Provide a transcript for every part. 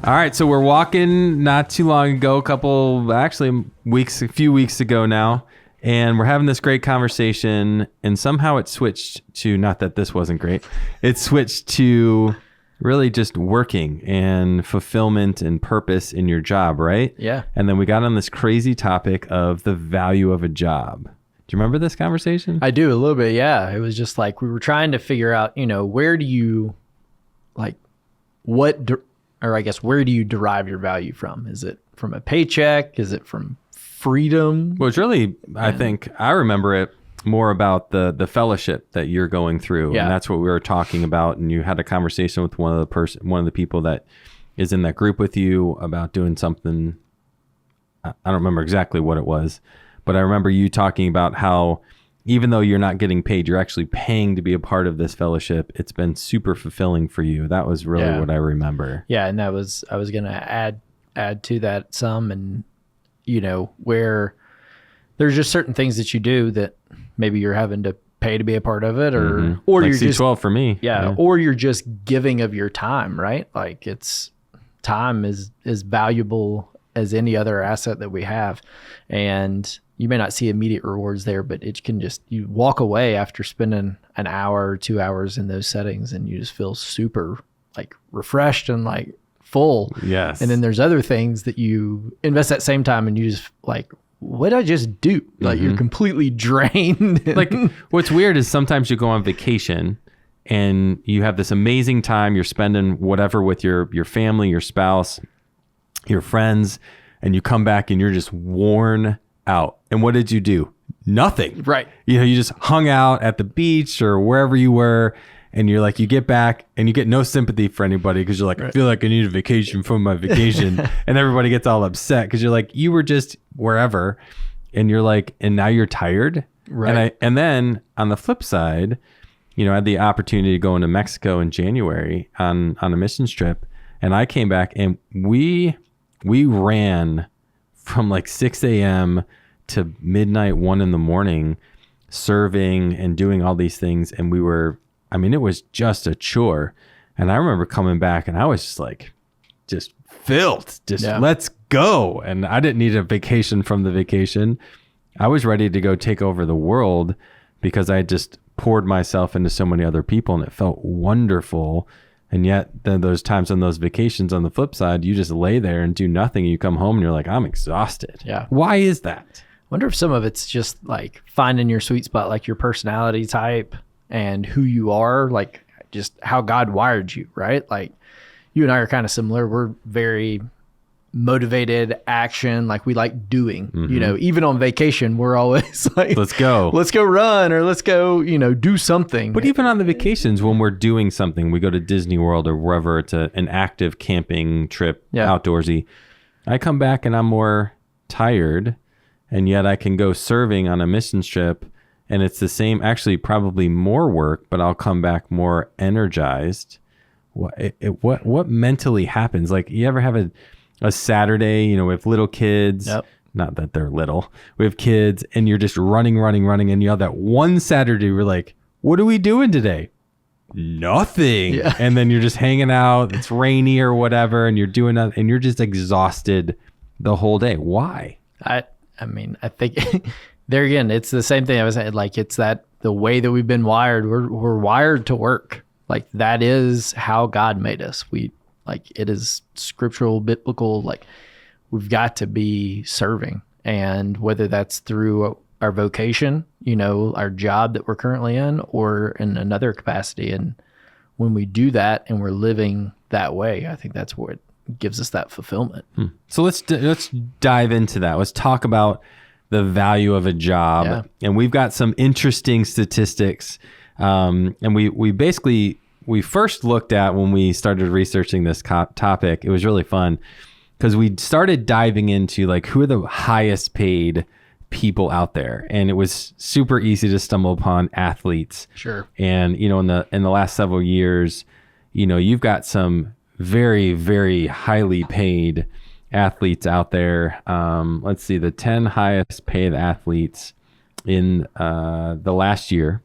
All right, so we're walking not too long ago, a few weeks ago now, and we're having this great conversation, and somehow it switched to, not that this wasn't great, it switched to really just working and fulfillment and purpose in your job, right? Yeah. And then we got on this crazy topic of the value of a job. Do you remember this conversation? I do a little bit, yeah. It was just like we were trying to figure out, where do you, where do you derive your value from? Is it from a paycheck? Is it from freedom? Well, it's really, I think, I remember it more about the fellowship that you're going through. Yeah. And that's what we were talking about. And you had a conversation with one of the people that is in that group with you about doing something. I don't remember exactly what it was, but I remember you talking about how even though you're not getting paid, you're actually paying to be a part of this fellowship. It's been super fulfilling for you. That was really what I remember. Yeah. And I was going to add to that some, and, where there's just certain things that you do that maybe you're having to pay to be a part of it, or like you're C12 just for me. Yeah. Or you're just giving of your time, right? Like time is valuable as any other asset that we have. And you may not see immediate rewards there, but it can you walk away after spending an hour or 2 hours in those settings and you just feel super refreshed and full. Yes. And then there's other things that you invest that same time and you just what did I just do? You're completely drained. What's weird is sometimes you go on vacation and you have this amazing time. You're spending whatever with your family, your spouse, your friends, and you come back and you're just worn out. And what did you do? Nothing. Right. You just hung out at the beach or wherever you were, and you're you get back and you get no sympathy for anybody because you're I feel like I need a vacation from my vacation. And everybody gets all upset because you're you were just wherever, and you're and now you're tired. Right. And then on the flip side, I had the opportunity to go into Mexico in January on a missions trip, and I came back and we ran from 6 a.m. to midnight, 1 a.m, serving and doing all these things. And it was just a chore. And I remember coming back and I was just filled, let's go. And I didn't need a vacation from the vacation. I was ready to go take over the world because I just poured myself into so many other people and it felt wonderful. And yet then those times on those vacations on the flip side, you just lay there and do nothing. And you come home and you're I'm exhausted. Yeah. Why is that? I wonder if some of it's just finding your sweet spot, your personality type and who you are, just how God wired you, right? You and I are kind of similar. We're very motivated action. We like doing, even on vacation, we're always let's go run, or let's go, do something. But even on the vacations, when we're doing something, we go to Disney World or wherever it's an active camping trip, outdoorsy. I come back and I'm more tired, and yet I can go serving on a missions trip and it's the same, actually probably more work, but I'll come back more energized. What mentally happens? You ever have a Saturday, with little kids, not that they're little, we have kids and you're just running. And you have that one Saturday, we're what are we doing today? Nothing. Yeah. And then you're just hanging out. It's rainy or whatever. And you're doing that and you're just exhausted the whole day. Why? I think there again, it's the same thing I was saying. It's that the way that we've been wired, we're wired to work. That is how God made us. It is scriptural, biblical, we've got to be serving. And whether that's through our vocation, our job that we're currently in, or in another capacity. And when we do that and we're living that way, I think that's what gives us that fulfillment. So let's dive into that. Let's talk about the value of a job. Yeah. And we've got some interesting statistics. And we first looked at, when we started researching this topic, it was really fun because we started diving into who are the highest paid people out there, and it was super easy to stumble upon athletes. Sure. And in the last several years, you've got some very, very highly paid athletes out there. Let's see, the 10 highest paid athletes in the last year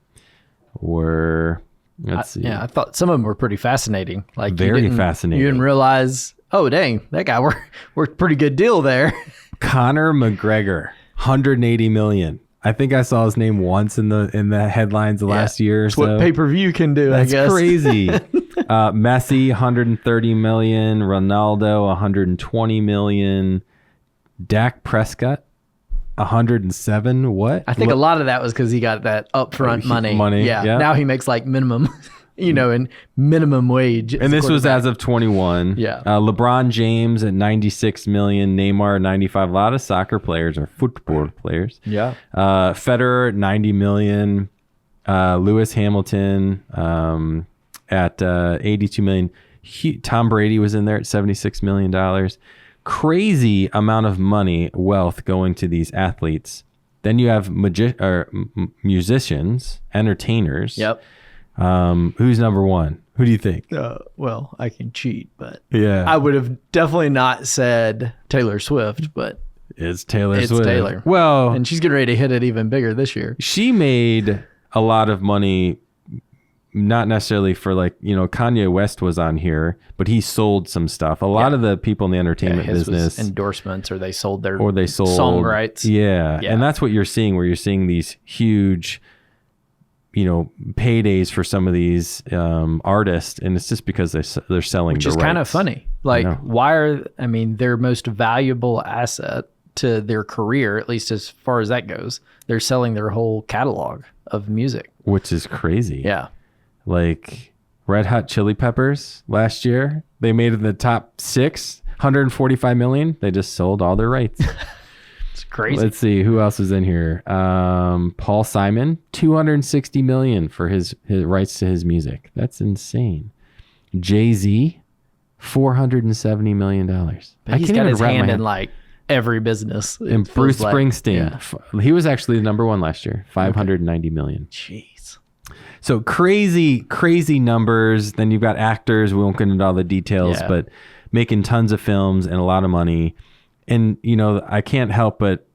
were, let's see. Yeah, I thought some of them were pretty fascinating. Very fascinating. You didn't realize oh, dang, that guy worked a pretty good deal there. Conor McGregor, 180 million. I think I saw his name once in the headlines the last year or That's so. what pay-per-view can do, That's I guess. crazy. Messi, 130 million. Ronaldo, 120 million. Dak Prescott, 107. What? I think a lot of that was because he got that upfront money. yeah. Now he makes like minimum, and minimum wage. And this was as of 21. Yeah. LeBron James at 96 million. Neymar, 95. A lot of soccer players or football players. Yeah. Federer, 90 million. Lewis Hamilton at 82 million. Tom Brady was in there at $76 million. Crazy amount of money, wealth going to these athletes. Then you have musicians, entertainers. Yep. Who's number one? Who do you think? Well, I can cheat, but Yeah. I would have definitely not said Taylor Swift, but It's Taylor it's Swift. Taylor. Well, And she's getting ready to hit it even bigger this year. she made a lot of money, not necessarily for Kanye West was on here, but he sold some stuff. A lot of the people in the entertainment his business was endorsements, or they sold sold song rights. Yeah. Yeah. And that's what you're seeing, where you're seeing these huge, paydays for some of these artists. And it's just because they're selling Which the is kind of rights. funny. Like, their most valuable asset to their career, at least as far as that goes, they're selling their whole catalog of music. Which is crazy. Yeah. Like Red Hot Chili Peppers last year, they made it in the top 6, 145 million. They just sold all their rights. It's crazy. Let's see who else is in here. Paul Simon, 260 million for his rights to his music. That's insane. Jay-Z, $470 million. But he's got his hand in like every business. And It Bruce feels like. Springsteen, he was actually the number one last year, 590 million. Jeez. So crazy numbers. Then you've got actors. We won't get into all the details, but making tons of films and a lot of money. And, I can't help but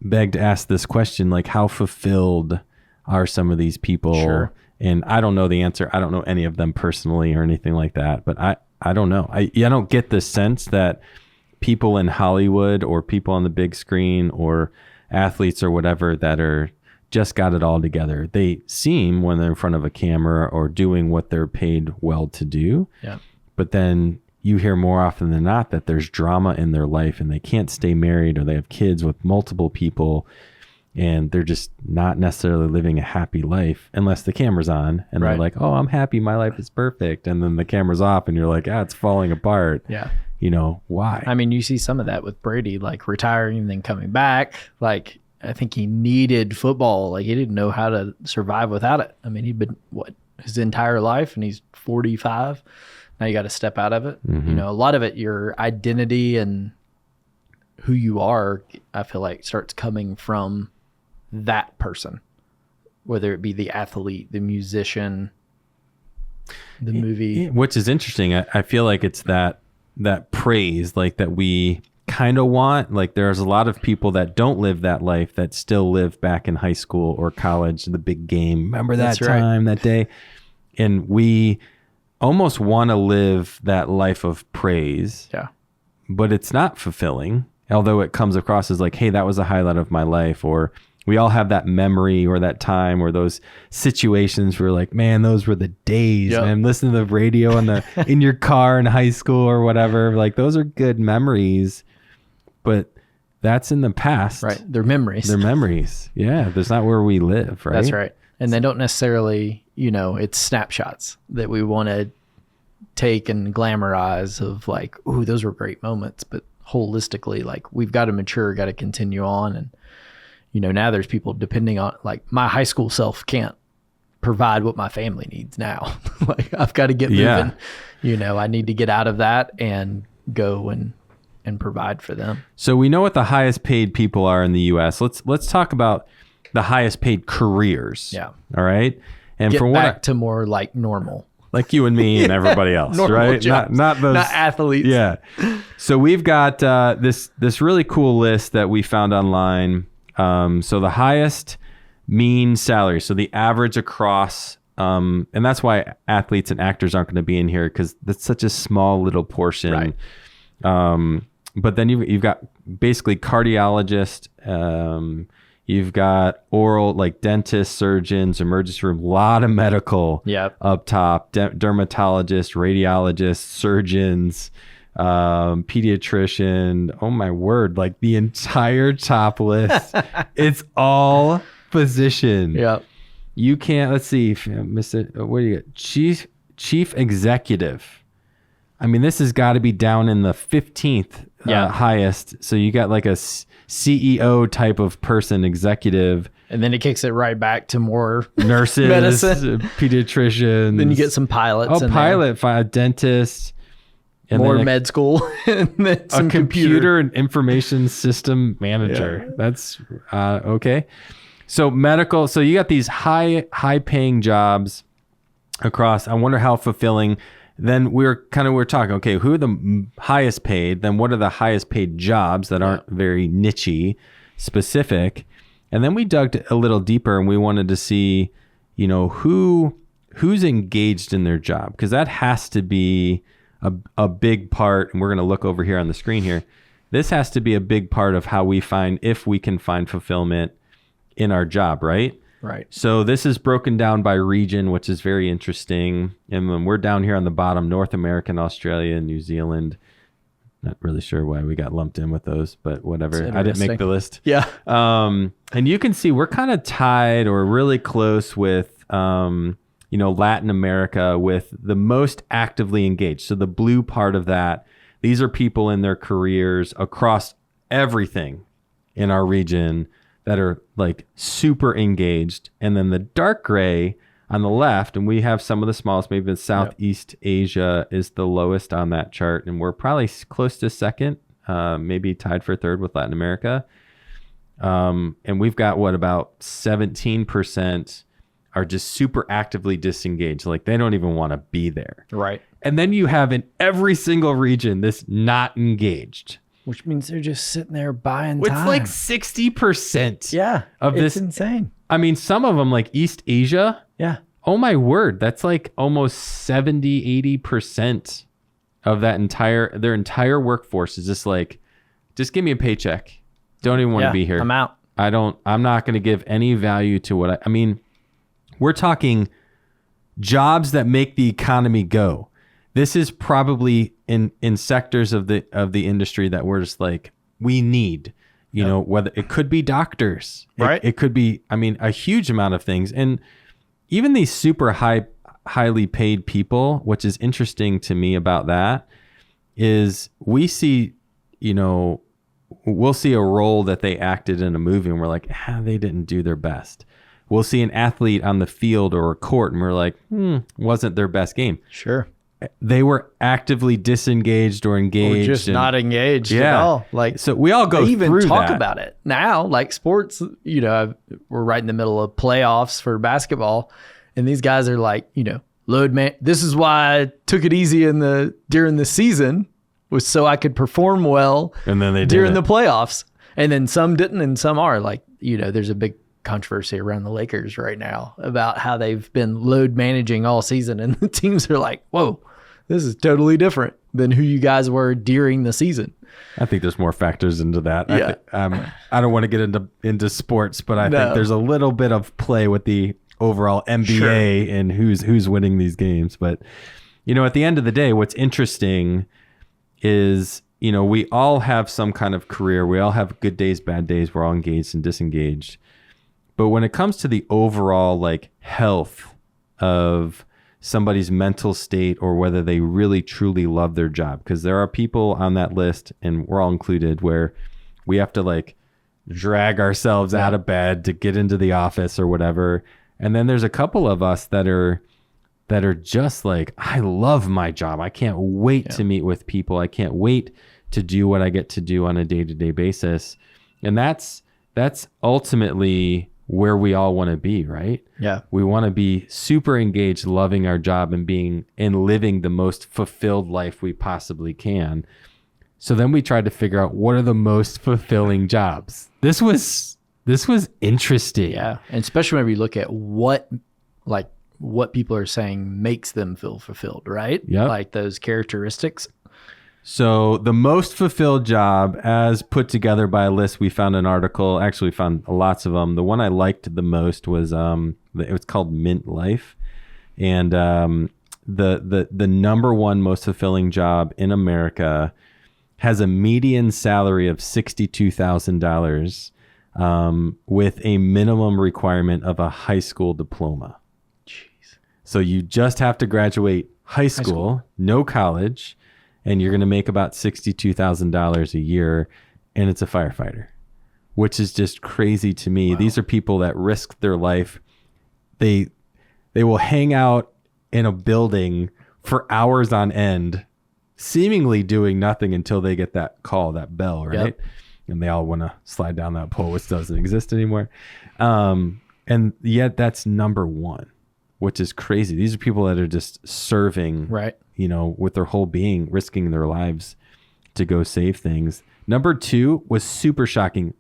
beg to ask this question, like, how fulfilled are some of these people? Sure. And I don't know the answer. I don't know any of them personally or anything like that, but I don't know. I don't get the sense that people in Hollywood or people on the big screen or athletes or whatever that are just got it all together. They seem, when they're in front of a camera or doing what they're paid well to do. Yeah. But then you hear more often than not that there's drama in their life and they can't stay married, or they have kids with multiple people, and they're just not necessarily living a happy life unless the camera's on and they're like, oh, I'm happy, my life is perfect. And then the camera's off and you're like, it's falling apart. Yeah. Why? I mean, you see some of that with Brady, like retiring and then coming back. Like, I think he needed football. Like, he didn't know how to survive without it. I mean, he'd been, his entire life, and he's 45. Now you got to step out of it. Mm-hmm. A lot of it, your identity and who you are, I feel like starts coming from that person, whether it be the athlete, the musician, the movie. Which is interesting. I feel like it's that praise, like, that we kind of want. Like, there's a lot of people that don't live that life that still live back in high school or college, the big game. Remember that time, that day? And we almost want to live that life of praise. Yeah. But it's not fulfilling, although it comes across as like, hey, that was a highlight of my life. Or we all have that memory or that time or those situations where, like, man, those were the days. Yep. Man, listen to the radio in your car in high school or whatever. Like, those are good memories, but that's in the past. Right. They're memories. They're memories. Yeah. That's not where we live, right? That's right. And they don't necessarily, it's snapshots that we want to take and glamorize of like, ooh, those were great moments. But holistically, like, we've got to mature, got to continue on. And, now there's people depending on, like, my high school self can't provide what my family needs now. Like, I've got to get moving. I need to get out of that and go and provide for them. So we know what the highest paid people are in the US. Let's talk about the highest paid careers. Yeah. All right. And Get for back to more like normal. Like you and me and everybody else, right? Jobs. Not those, not athletes. Yeah. So we've got this really cool list that we found online. So the highest mean salary, so the average across And that's why athletes and actors aren't going to be in here, because that's such a small little portion. Right. But then you've got basically cardiologist, you've got oral, like dentists, surgeons, emergency room, a lot of medical up top, dermatologists, radiologists, surgeons, pediatrician. Oh my word. Like the entire top list, it's all physician. Yep. You can't, let's see, what do you get? Chief executive. I mean, this has got to be down in the 15th highest. So you got like a CEO type of person, executive. And then it kicks it right back to more nurses, medicine, pediatricians. Then you get some pilots. A dentist. And more med school. And then some computer and information system manager. Yeah. That's okay. So medical. So you got these high paying jobs across. I wonder how fulfilling. Then we're talking, okay, who are the highest paid? Then what are the highest paid jobs that aren't very niche-y, specific? And then we dug a little deeper and we wanted to see, who's engaged in their job, because that has to be a big part. And we're going to look over here on the screen here. This has to be a big part of how we find, if we can find fulfillment in our job, right? Right. So this is broken down by region, which is very interesting. And when we're down here on the bottom, North America, Australia, and New Zealand. Not really sure why we got lumped in with those, but whatever. I didn't make the list. Yeah. And you can see we're kind of tied or really close with, Latin America, with the most actively engaged. So the blue part of that, these are people in their careers across everything in our region that are like super engaged. And then the dark gray on the left, and we have some of the smallest, maybe Southeast Asia is the lowest on that chart. And we're probably close to second, maybe tied for third with Latin America. And we've got about 17% are just super actively disengaged. Like they don't even want to be there. Right. And then you have in every single region, this not engaged. Which means they're just sitting there buying time. It's like 60%. Yeah. Of this. It's insane. I mean, some of them like East Asia. Yeah. Oh my word. That's like almost 70, 80% of their entire workforce is just like, just give me a paycheck. Don't even want to be here. I'm out. I'm not going to give any value to what I mean, we're talking jobs that make the economy go. This is probably in sectors of the industry that we're just like, we need, whether it could be doctors, right? It could be, a huge amount of things. And even these super highly paid people, which is interesting to me about that is we see, we'll see a role that they acted in a movie and we're like, they didn't do their best. We'll see an athlete on the field or a court and we're like, wasn't their best game. Sure. They were actively disengaged or engaged. Or just not engaged at all. Like, so we all go through that. Even talk about it now, like sports, we're right in the middle of playoffs for basketball. And these guys are like, load man. This is why I took it easy during the season, was so I could perform well. And then they did during the playoffs. And then some didn't and some are. Like, there's a big controversy around the Lakers right now about how they've been load managing all season, and the teams are like, whoa, this is totally different than who you guys were during the season. I think there's more factors into that. Yeah. I don't want to get into sports, but I think there's a little bit of play with the overall NBA and who's winning these games. But at the end of the day, what's interesting is we all have some kind of career. We all have good days, bad days. We're all engaged and disengaged. But when it comes to the overall like health of somebody's mental state or whether they really truly love their job, because there are people on that list, and we're all included, where we have to like drag ourselves out of bed to get into the office or whatever. And then there's a couple of us that are just like, I love my job. I can't wait to meet with people. I can't wait to do what I get to do on a day-to-day basis. And that's ultimately where we all want to be, right? Yeah. We want to be super engaged, loving our job and living the most fulfilled life we possibly can. So then we tried to figure out what are the most fulfilling jobs. This was interesting. Yeah. And especially when we look at what what people are saying makes them feel fulfilled, right? Yep. Like those characteristics. So the most fulfilled job, as put together by a list, we found an article. Actually, found lots of them. The one I liked the most was it was called Mint Life, and the number one most fulfilling job in America has a median salary of $62,000 with a minimum requirement of a high school diploma. Jeez. So you just have to graduate high school. No college. And you're going to make about $62,000 a year, and it's a firefighter, which is just crazy to me. Wow. These are people that risk their life. They will hang out in a building for hours on end, seemingly doing nothing until they get that call, that bell, right? Yep. And they all want to slide down that pole, which doesn't exist anymore. And yet that's number one, which is crazy. These are people that are just serving, right? You know, with their whole being, risking their lives to go save things. Number two was super shocking,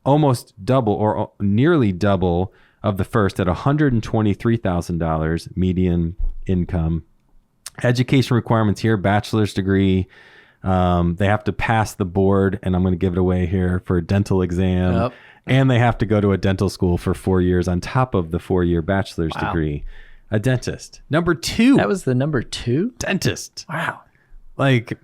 almost double or nearly double of the first at $123,000 median income. Education requirements here, bachelor's degree. They have to pass the board, and I'm going to give it away here, for a dental exam. Yep. And they have to go to a dental school for 4 years on top of the 4-year bachelor's degree. A dentist. Number two. That was the number two? Dentist. Wow. Like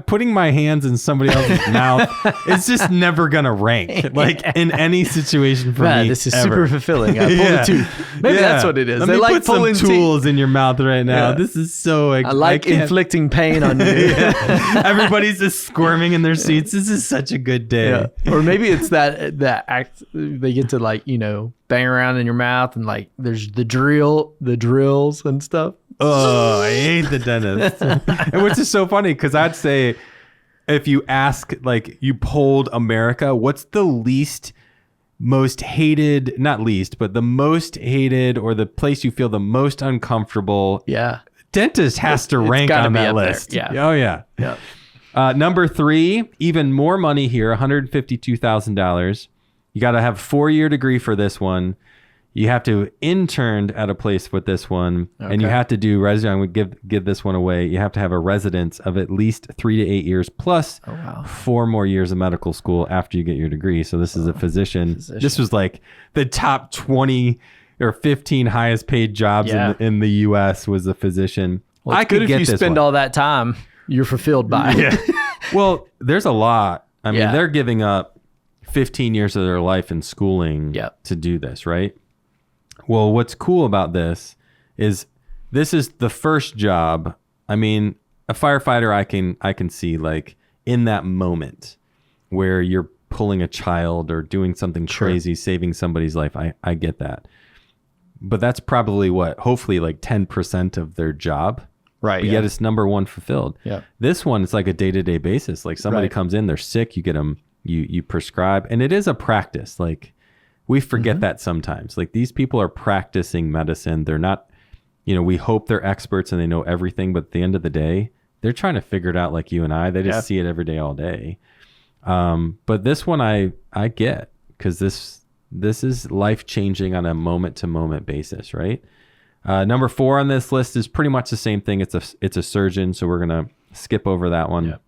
putting my hands in somebody else's mouth, it's just never gonna rank. Like in any situation for me. This is ever. Super fulfilling. I pulled a tooth. Maybe that's what it is. Let me like put some tools in your mouth right now. Yeah. This is so. I like inflicting pain on you. Everybody's just squirming in their seats. This is such a good day. Yeah. Or maybe it's that act. They get to bang around in your mouth, and there's the drills and stuff. Oh, I hate the dentist. And which is so funny, because I'd say if you ask, you polled America, what's the most hated, not least, but the most hated, or the place you feel the most uncomfortable? Yeah. Dentist has to rank on that list. There. Yeah. Oh, yeah. Yeah. Number three, even more money here, $152,000. You got to have a 4-year degree for this one. You have to intern at a place with this one, and you have to do residence. I'm going to give this one away. You have to have a residence of at least 3 to 8 years plus 4 more years of medical school after you get your degree. So this is a physician. This was the top 20 or 15 highest paid jobs in the U.S. was a physician. Well, I could get if you spend all that time, you're fulfilled by it. Yeah. Well, there's a lot. I mean, they're giving up 15 years of their life in schooling to do this, right? Well, what's cool about this is the first job. I mean, a firefighter, I can see in that moment where you're pulling a child or doing something crazy, saving somebody's life. I get that. But that's probably hopefully 10% of their job. Right. But yet it's number one fulfilled. Yeah. This one, it's like a day-to-day basis. Somebody comes in, they're sick, you get them, you prescribe, and it is a practice. We forget that sometimes. These people are practicing medicine. They're not, we hope they're experts and they know everything, but at the end of the day, they're trying to figure it out like you and I. They just see it every day, all day. But this one I get, because this is life-changing on a moment-to-moment basis, right? Number 4 on this list is pretty much the same thing. It's a surgeon, so we're going to skip over that one. Yep.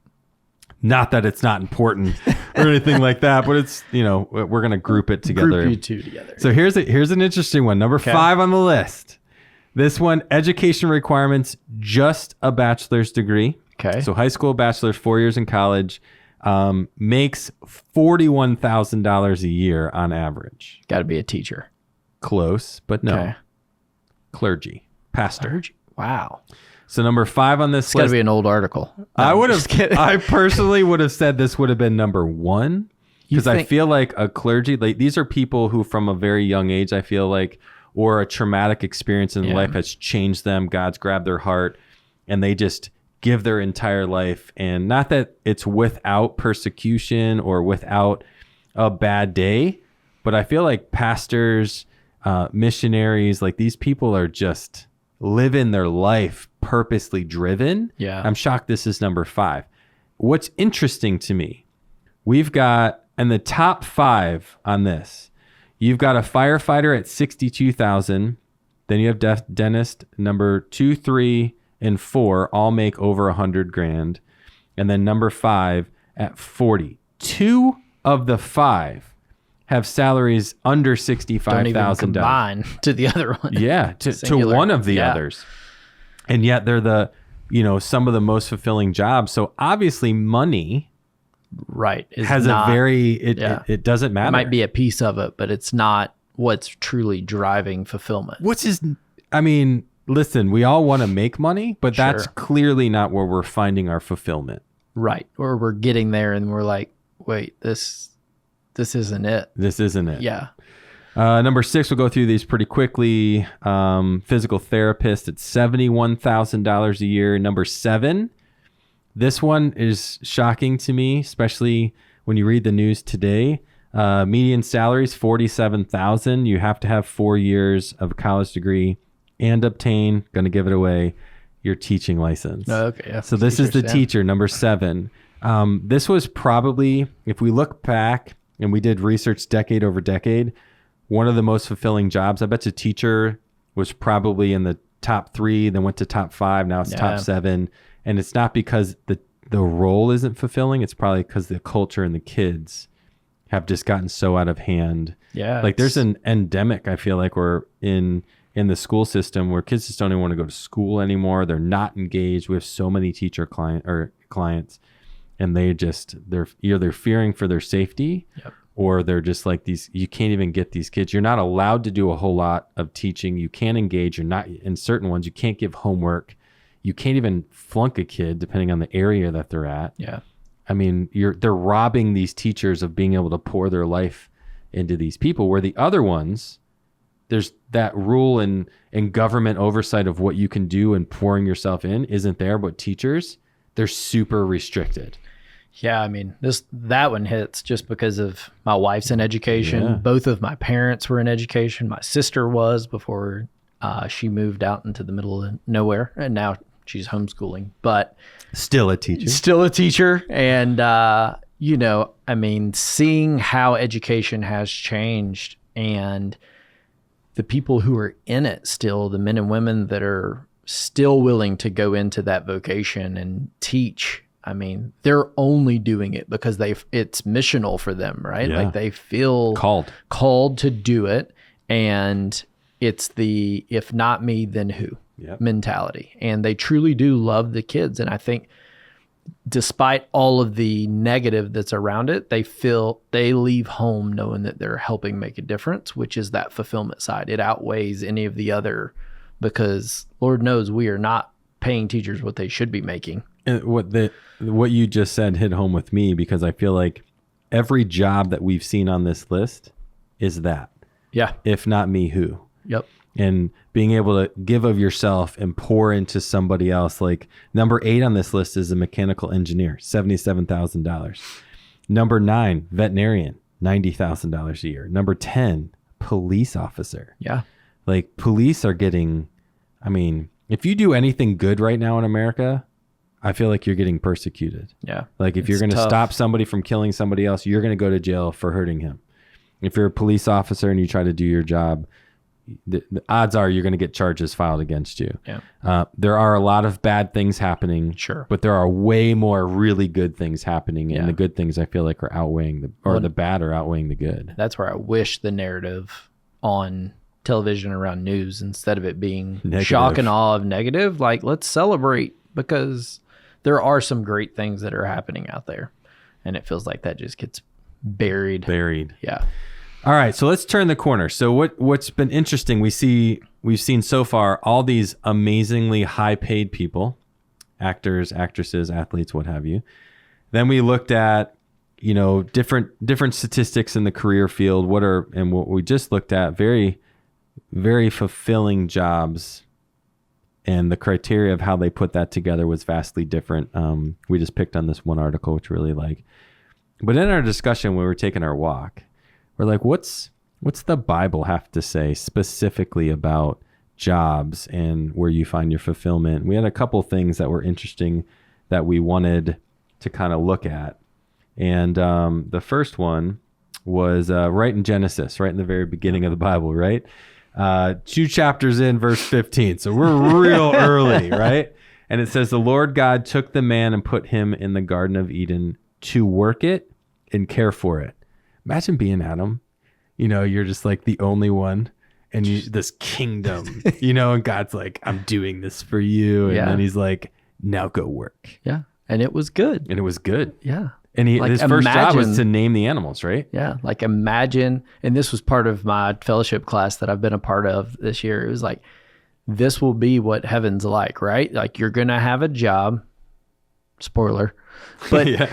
Not that it's not important or anything like that, but it's, we're going to group it together. Group you two together. So here's an interesting one. Number 5 on the list. This one, education requirements, just a bachelor's degree. Okay. So high school, bachelor's, 4 years in college, makes $41,000 a year on average. Got to be a teacher. Close, but no. Okay. Clergy. Pastor. Clergy. Wow. So number 5 on this list. It's got to be an old article. No, I personally would have said this would have been number 1, because I feel like a clergy, these are people who from a very young age, I feel like, or a traumatic experience in life has changed them. God's grabbed their heart and they just give their entire life. And not that it's without persecution or without a bad day, but I feel like pastors, missionaries, these people are just living their life purposely driven. Yeah. I'm shocked this is number 5. What's interesting to me, we've got in the top 5 on this, you've got a firefighter at $62,000, Then you have dentist. Number 2, 3, and 4 all make over 100 grand. And then number 5 at 40. 2 of the 5 have salaries under $65,000. Don't even combine to the other one. Yeah, to one of the others. And yet they're the, some of the most fulfilling jobs. So obviously money has not, it doesn't matter. It might be a piece of it, but it's not what's truly driving fulfillment. Listen, we all want to make money, but that's clearly not where we're finding our fulfillment. Right. Or we're getting there and we're like, wait, this isn't it. This isn't it. Yeah. Number 6, we'll go through these pretty quickly. Physical therapist at $71,000 a year. Number 7, this one is shocking to me, especially when you read the news today. Median salary is $47,000. You have to have 4 years of a college degree and obtain, going to give it away, your teaching license. Oh, okay. Yeah. So this is the teacher, number 7. This was probably, if we look back and we did research decade over decade, one of the most fulfilling jobs. I bet you teacher was probably in the top 3, then went to top 5. Now it's top 7. And it's not because the role isn't fulfilling. It's probably because the culture and the kids have just gotten so out of hand. Yeah. Like there's an endemic, I feel like, we're in the school system where kids just don't even want to go to school anymore. They're not engaged. We have so many teacher clients, and they're either fearing for their safety, or they're just like these. You can't even get these kids. You're not allowed to do a whole lot of teaching. You can't engage. You're not in certain ones. You can't give homework. You can't even flunk a kid depending on the area that they're at. Yeah. I mean, they're robbing these teachers of being able to pour their life into these people, where the other ones, there's that rule and government oversight of what you can do and pouring yourself in isn't there. But teachers, they're super restricted. Yeah, I mean, that one hits just because of my wife's in education. Yeah. Both of my parents were in education. My sister was before she moved out into the middle of nowhere, and now she's homeschooling. But still a teacher. And seeing how education has changed, and the people who are in it still, the men and women that are still willing to go into that vocation and teach. I mean, they're only doing it because it's missional for them, right? Yeah. Like they feel called to do it. And it's the, if not me, then who mentality. And they truly do love the kids. And I think despite all of the negative that's around it, they leave home knowing that they're helping make a difference, which is that fulfillment side. It outweighs any of the other, because Lord knows we are not paying teachers what they should be making. And what you just said hit home with me, because I feel like every job that we've seen on this list is that. Yeah. If not me, who? Yep. And being able to give of yourself and pour into somebody else. Like number 8 on this list is a mechanical engineer, $77,000. Number 9, veterinarian, $90,000 a year. Number 10, police officer. Yeah. Like police are getting, if you do anything good right now in America, I feel like you're getting persecuted. Yeah. Like if you're going to stop somebody from killing somebody else, you're going to go to jail for hurting him. If you're a police officer and you try to do your job, the odds are you're going to get charges filed against you. Yeah. There are a lot of bad things happening. Sure. But there are way more really good things happening. And the good things I feel like are outweighing the bad are outweighing the good. That's where I wish the narrative on television around news, instead of it being negative, shock and awe of negative, like let's celebrate, because there are some great things that are happening out there. And it feels like that just gets buried. Yeah. All right, so let's turn the corner. So what's been interesting, we've seen so far all these amazingly high-paid people, actors, actresses, athletes, what have you. Then we looked at, different statistics in the career field. What we just looked at, very, very fulfilling jobs, and the criteria of how they put that together was vastly different. We just picked on this one article, which we really like. But in our discussion, when we were taking our walk, we're like, what's the Bible have to say specifically about jobs and where you find your fulfillment? We had a couple things that were interesting that we wanted to kind of look at. And the first one was right in Genesis, right in the very beginning of the Bible, right? 2 chapters in, verse 15. So we're real early, right? And it says, the Lord God took the man and put him in the Garden of Eden to work it and care for it. Imagine being Adam. You're just like the only one. And this kingdom, and God's like, I'm doing this for you. And then he's like, now go work. Yeah. And it was good. Yeah. Yeah. And his first job was to name the animals, right? Yeah. Like imagine, and this was part of my fellowship class that I've been a part of this year. It was like, this will be what heaven's like, right? Like you're going to have a job, spoiler, but,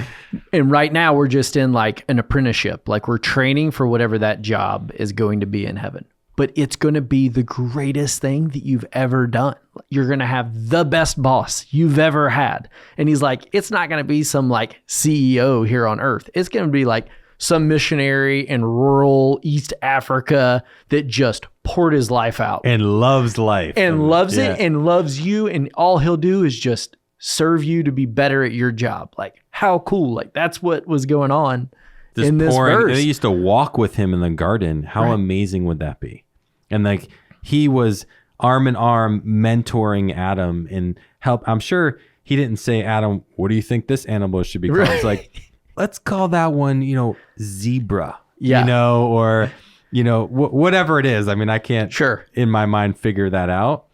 and right now we're just in like an apprenticeship. Like we're training for whatever that job is going to be in heaven. But it's going to be the greatest thing that you've ever done. You're going to have the best boss you've ever had. And he's like, it's not going to be some like CEO here on earth. It's going to be like some missionary in rural East Africa that just poured his life out. And loves life. And loves it and loves you. And all he'll do is just serve you to be better at your job. Like, how cool. Like, that's what was going on in this verse. They used to walk with him in the garden. How amazing would that be? And like he was arm in arm mentoring Adam and help. I'm sure he didn't say, Adam, what do you think this animal should be called? Right. It's like, let's call that one, zebra, or, whatever it is. I mean, I can't in my mind figure that out,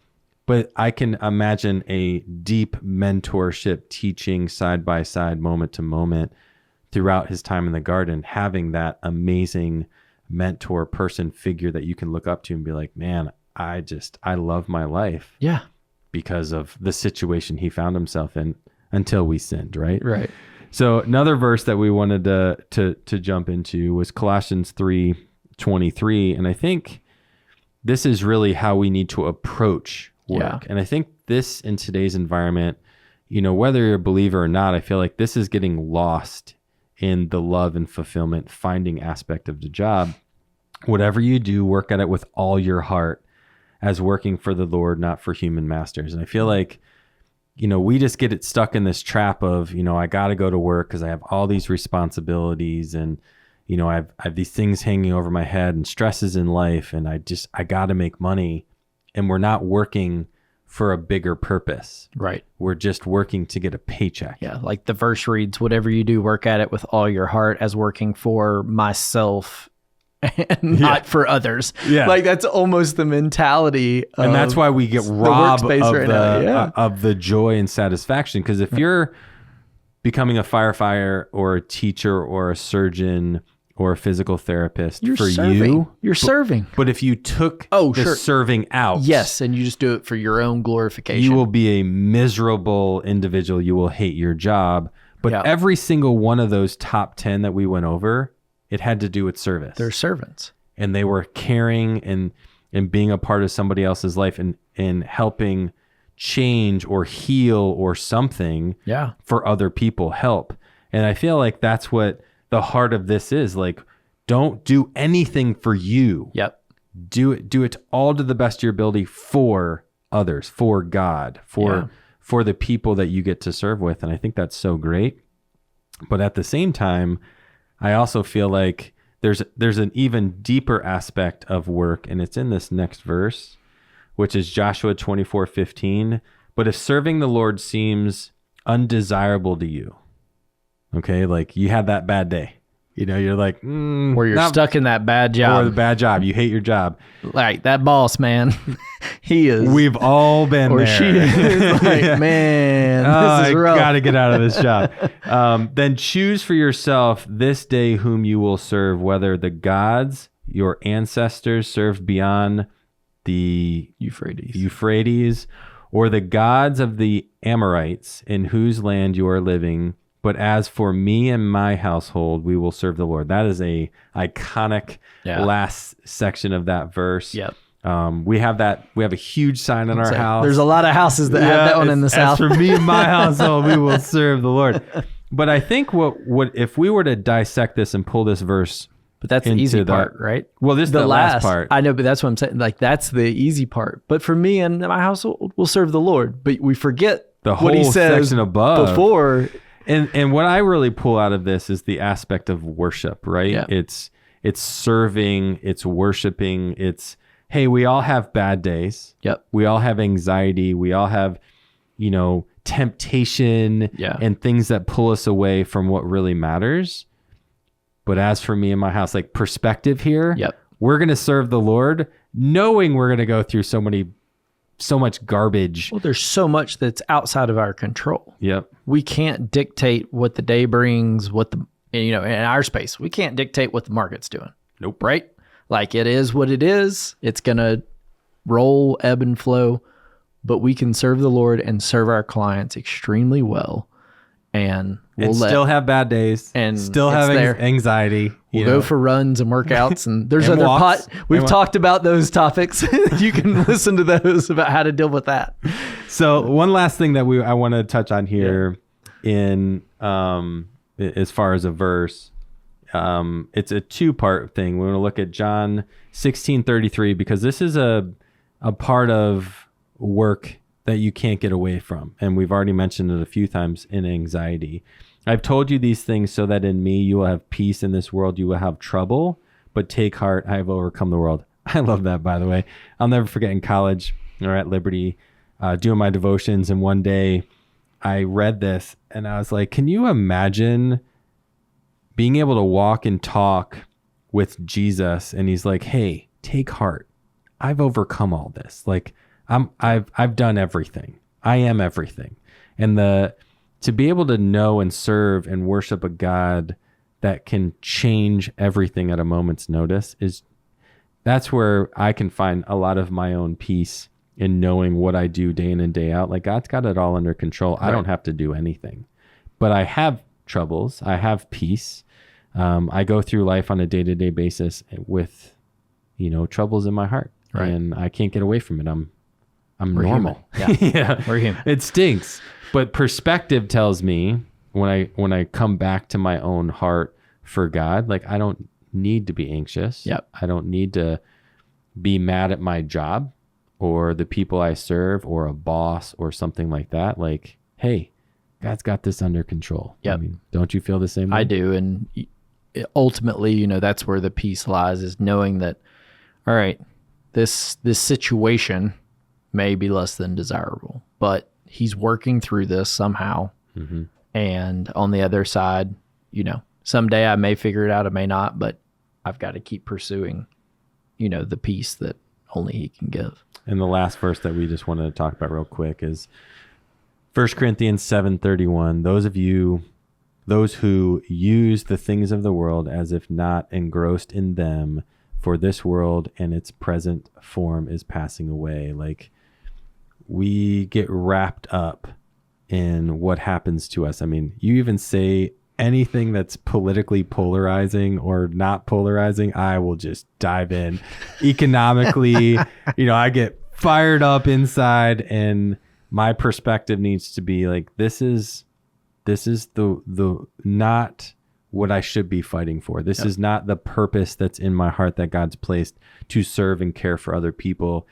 but I can imagine a deep mentorship teaching side by side, moment to moment throughout his time in the garden, having that amazing mentor person figure that you can look up to and be like, man, I love my life. Yeah. Because of the situation he found himself in until we sinned. Right. Right. So another verse that we wanted to jump into was Colossians 3:23. And I think this is really how we need to approach work. Yeah. And I think this in today's environment, whether you're a believer or not, I feel like this is getting lost in the love and fulfillment finding aspect of the job. Whatever you do, work at it with all your heart as working for the Lord, not for human masters. And I feel like, we just get it stuck in this trap of, I got to go to work because I have all these responsibilities and, I have these things hanging over my head and stresses in life. And I got to make money, and we're not working for a bigger purpose. Right. We're just working to get a paycheck. Yeah. Like the verse reads, whatever you do, work at it with all your heart as working for myself and not for others. Yeah. Like that's almost the mentality. And that's why we get robbed of the joy and satisfaction. Because if you're becoming a firefighter or a teacher or a surgeon or a physical therapist, you're serving. But if you took the serving out. Yes. And you just do it for your own glorification. You will be a miserable individual. You will hate your job. But every single one of those top 10 that we went over, it had to do with service. They're servants. And they were caring and being a part of somebody else's life and helping change or heal or something for other people, help. And I feel like that's what the heart of this is. Like, don't do anything for you. Yep. Do it all to the best of your ability for others, for God, for the people that you get to serve with. And I think that's so great. But at the same time, I also feel like there's an even deeper aspect of work, and it's in this next verse, which is Joshua 24:15. But if serving the Lord seems undesirable to you, okay, like you had that bad day, you're like, or you're stuck in that bad job, or the bad job, you hate your job, like that boss, man. He is. We've all been or there. She is like, man, this is rough. I gotta get out of this job. Then choose for yourself this day whom you will serve, whether the gods your ancestors served beyond the Euphrates, or the gods of the Amorites in whose land you are living. But as for me and my household, we will serve the Lord. That is a iconic last section of that verse. Yep. We have a huge sign in our house. There's a lot of houses that have that one in the South. As for me and my household, we will serve the Lord. But I think what if we were to dissect this and pull this verse, but that's the easy part, right? Well, this is the last part. I know, but that's what I'm saying. Like that's the easy part. But for me and my household, we'll serve the Lord. But we forget the whole what he says section above before. And what I really pull out of this is the aspect of worship, right? Yeah. It's serving, it's worshiping, it's hey, we all have bad days. Yep. We all have anxiety. We all have, temptation and things that pull us away from what really matters. But as for me and my house, like perspective here, we're going to serve the Lord knowing we're going to go through so much garbage. Well, there's so much that's outside of our control. Yep. We can't dictate what the day brings, in our space. We can't dictate what the market's doing. Nope. Right? Like it is what it is. It's going to roll, ebb and flow, but we can serve the Lord and serve our clients extremely well. And we'll still have bad days and still have anxiety. We'll go for runs and workouts and there's other we've talked about those topics. You can listen to those about how to deal with that. So one last thing that I want to touch on here in as far as a verse, it's a 2-part thing. We're going to look at John 16:33 because this is a part of work that you can't get away from. And we've already mentioned it a few times in anxiety. I've told you these things so that in me you will have peace. In this world you will have trouble, but take heart, I have overcome the world. I love that, by the way. I'll never forget in college or at Liberty doing my devotions. And one day I read this and I was like, can you imagine being able to walk and talk with Jesus? And he's like, hey, take heart. I've overcome all this. Like, I've done everything. I am everything. And to be able to know and serve and worship a God that can change everything at a moment's notice that's where I can find a lot of my own peace in knowing what I do day in and day out. Like God's got it all under control. Right. I don't have to do anything, but I have troubles. I have peace. I go through life on a day-to-day basis with, troubles in my heart, right. And I can't get away from it. We're normal. Yeah. We're human. It stinks. But perspective tells me when I come back to my own heart for God, like I don't need to be anxious. Yep. I don't need to be mad at my job or the people I serve or a boss or something like that. Like, hey, God's got this under control. Yep. I mean, don't you feel the same way? I do. And ultimately, that's where the peace lies, is knowing that, all right, this situation may be less than desirable, but he's working through this somehow. Mm-hmm. And on the other side, someday I may figure it out, I may not, but I've got to keep pursuing, the peace that only he can give. And the last verse that we just wanted to talk about real quick is 1 Corinthians 7:31. Those who use the things of the world as if not engrossed in them, for this world and its present form is passing away. Like, we get wrapped up in what happens to us. I mean, you even say anything that's politically polarizing or not polarizing, I will just dive in. Economically, I get fired up inside, and my perspective needs to be like, this is the not what I should be fighting for. This is not the purpose that's in my heart that God's placed to serve and care for other people.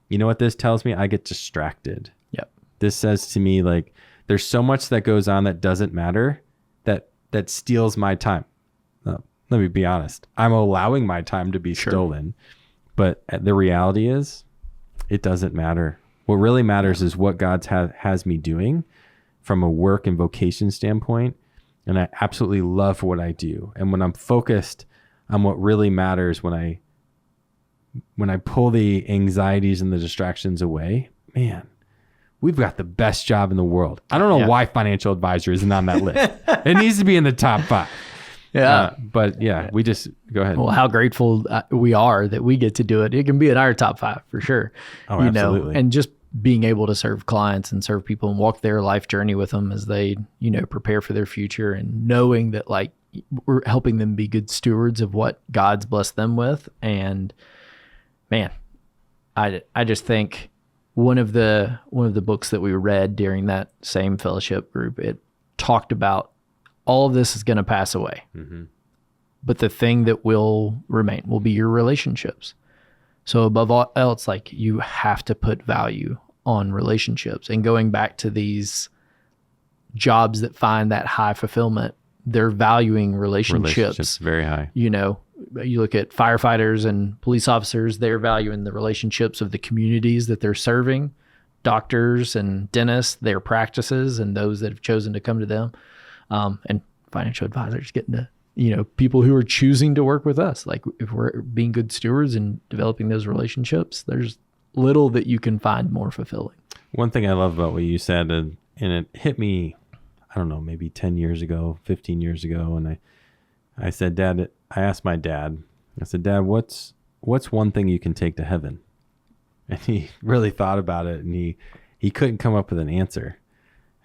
You know what this tells me? I get distracted. Yep. This says to me, like, there's so much that goes on that doesn't matter, that steals my time. Let me be honest. I'm allowing my time to be stolen, but the reality is it doesn't matter. What really matters is what God has me doing from a work and vocation standpoint. And I absolutely love what I do. And when I'm focused on what really matters, when I pull the anxieties and the distractions away, man, we've got the best job in the world. I don't know why financial advisor isn't on that list. It needs to be in the top 5. Yeah. But we just go ahead. Well, how grateful we are that we get to do it. It can be in our top 5 for sure. Oh, absolutely. And just being able to serve clients and serve people and walk their life journey with them as they, prepare for their future, and knowing that like we're helping them be good stewards of what God's blessed them with. And man, I just think one of the books that we read during that same fellowship group, it talked about all of this is going to pass away, but the thing that will remain will be your relationships. So above all else, like, you have to put value on relationships. And going back to these jobs that find that high fulfillment, they're valuing relationships very high. you look at firefighters and police officers, they're valuing the relationships of the communities that they're serving, doctors and dentists, their practices, and those that have chosen to come to them, and financial advisors getting to, people who are choosing to work with us. Like if we're being good stewards and developing those relationships, there's little that you can find more fulfilling. One thing I love about what you said, and it hit me, I don't know, maybe 10 years ago, 15 years ago. And I said, Dad, I asked my dad, I said, Dad, what's one thing you can take to heaven? And he really thought about it, and he couldn't come up with an answer.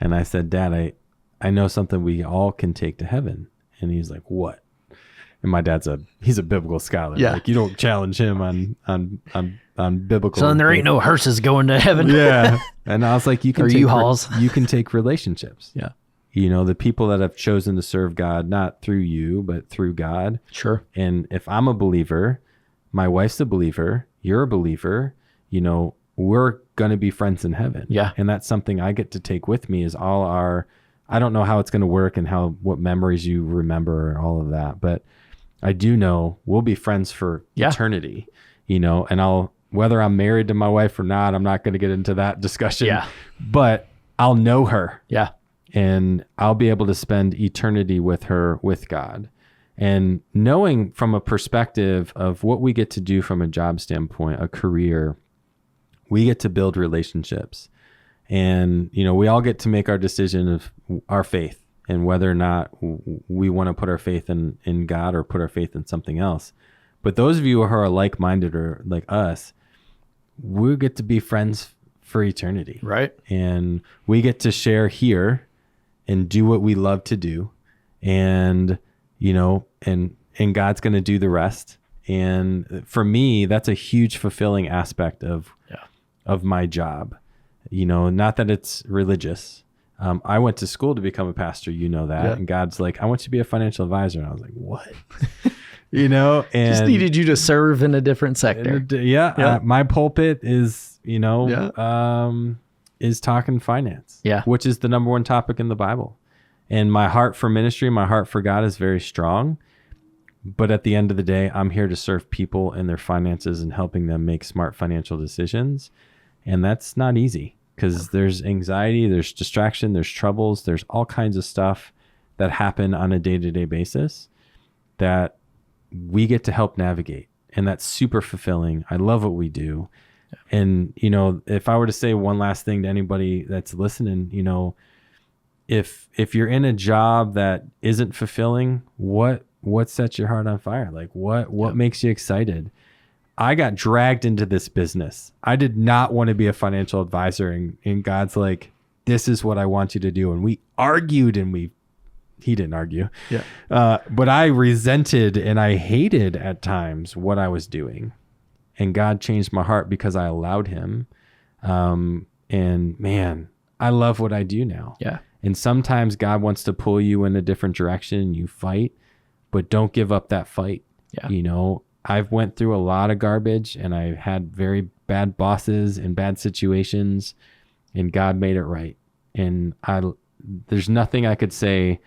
And I said, Dad, I know something we all can take to heaven. And he's like, what? And my dad's he's a biblical scholar. Yeah. Like, you don't challenge him on biblical. So then there ain't no hearses going to heaven. Yeah. And I was like, you can or take U-Hauls. You can take relationships. Yeah. The people that have chosen to serve God, not through you, but through God. Sure. And if I'm a believer, my wife's a believer, you're a believer, we're going to be friends in heaven. Yeah. And that's something I get to take with me is all I don't know how it's going to work and what memories you remember and all of that, but I do know we'll be friends for eternity, and whether I'm married to my wife or not, I'm not going to get into that discussion, but I'll know her. Yeah. And I'll be able to spend eternity with her, with God. And knowing from a perspective of what we get to do from a job standpoint, a career, we get to build relationships. And, we all get to make our decision of our faith and whether or not we want to put our faith in God or put our faith in something else. But those of you who are like-minded or like us, we get to be friends for eternity. Right. And we get to share here and do what we love to do. And, and God's going to do the rest. And for me, that's a huge fulfilling aspect of my job. Not that it's religious. I went to school to become a pastor, that. Yeah. And God's like, I want you to be a financial advisor. And I was like, what? And just needed you to serve in a different sector. My pulpit is, is talking finance, which is the number one topic in the Bible. And my heart for ministry, my heart for God is very strong. But at the end of the day, I'm here to serve people in their finances and helping them make smart financial decisions. And that's not easy because there's anxiety, there's distraction, there's troubles, there's all kinds of stuff that happen on a day-to-day basis that we get to help navigate. And that's super fulfilling. I love what we do. Yeah. And, if I were to say one last thing to anybody that's listening, if you're in a job that isn't fulfilling, what sets your heart on fire? Like what makes you excited? I got dragged into this business. I did not want to be a financial advisor, and God's like, this is what I want you to do. And we argued, and he didn't argue. Yeah. But I resented and I hated at times what I was doing. And God changed my heart because I allowed him. And man, I love what I do now. Yeah. And sometimes God wants to pull you in a different direction and you fight, but don't give up that fight. Yeah. I've went through a lot of garbage and I've had very bad bosses and bad situations, and God made it right. And there's nothing I could say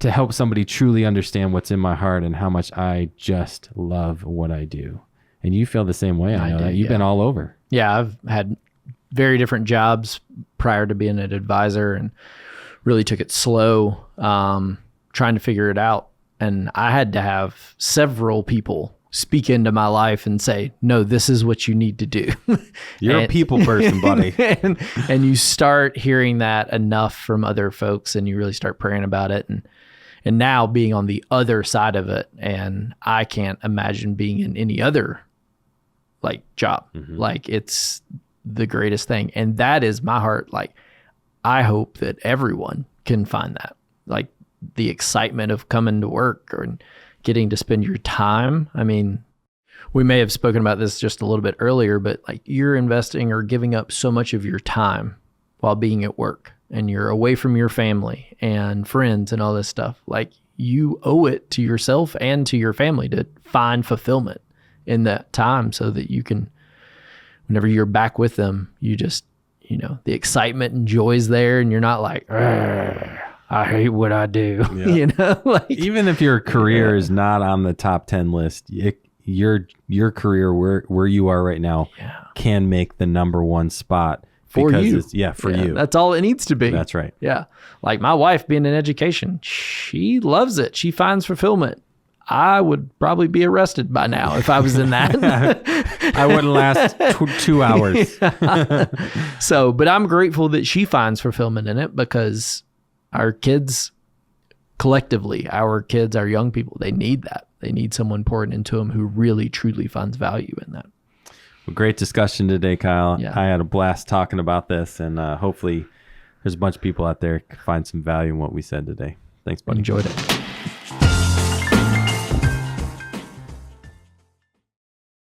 to help somebody truly understand what's in my heart and how much I just love what I do. And you feel the same way. I know that you've been all over. Yeah. I've had very different jobs prior to being an advisor and really took it slow, trying to figure it out. And I had to have several people speak into my life and say, no, this is what you need to do. You're a people person, buddy. and you start hearing that enough from other folks and you really start praying about it. And now being on the other side of it, and I can't imagine being in any other job. Mm-hmm. It's the greatest thing. And that is my heart. I hope that everyone can find that, the excitement of coming to work or getting to spend your time. I mean, we may have spoken about this just a little bit earlier, but you're investing or giving up so much of your time while being at work, and you're away from your family and friends and all this stuff. You owe it to yourself and to your family to find fulfillment in that time so that you can, whenever you're back with them, you just, the excitement and joy's there, and you're not like, I hate what I do. Yeah. You know, like Even if your career is not on the top 10 list, your career where you are right now can make the number one spot for you. For you. That's all it needs to be. That's right. Yeah. Like my wife being in education, she loves it. She finds fulfillment. I would probably be arrested by now if I was in that. I wouldn't last 2 hours. So, but I'm grateful that she finds fulfillment in it, because our kids collectively, our kids, our young people, they need that. They need someone pouring into them who really, truly finds value in that. Well, great discussion today, Kyle. Yeah. I had a blast talking about this, and hopefully there's a bunch of people out there can find some value in what we said today. Thanks, buddy. Enjoyed it.